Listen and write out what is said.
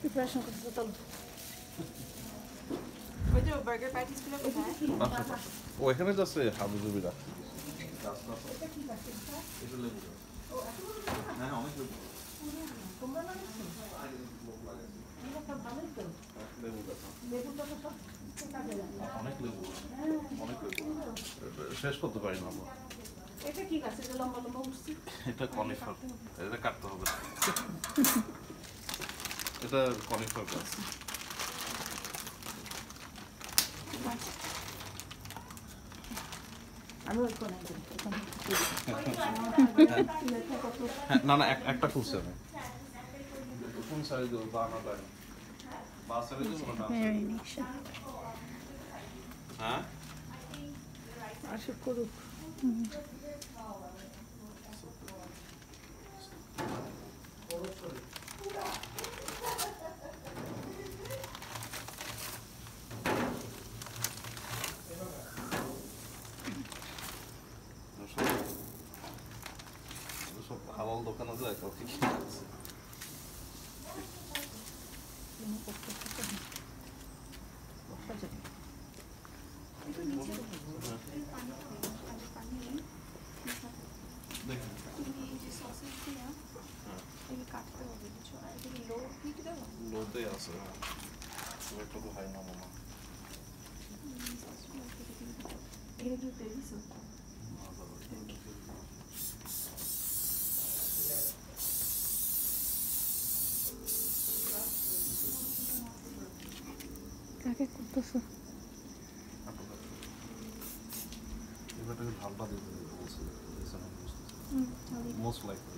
Preparation করতেছে চলো। ওই যে বার্গার প্যাটিসগুলো কোথায়? ও এখানে যাচ্ছে হাবিজুবিরা। এটা কি আছে এটা? এটা লেবু গাছ। হ্যাঁ অনেক লেবু। তোমরা না নিছো? এটা ভালোই তো। লেবু গাছ। লেবুটা তো সব কাজে লাগে। অনেক লেবু। অনেক লেবু। শেষ করতে পারি না আমরা। এটা কি গাছ? এটা লম্বা লম্বা উঠছে। এটা কনিফার। এটা কাটতে হবে। এটা কনিফার গাছ। আমি ওই কোণে না না একটা খুলছে আমি কোন সাইড দেবো বা না দেয় বা সাইড দেবো না হ্যাঁ আসুক করুক। সব হালাল দোকানে যায় কাউকে কিনে আছে লোতে আছে একটু তো হাই না মামা কাকে করতেছো? এবারটাকে ঢালটা দিতে বলছে মোস্ট লাইকলি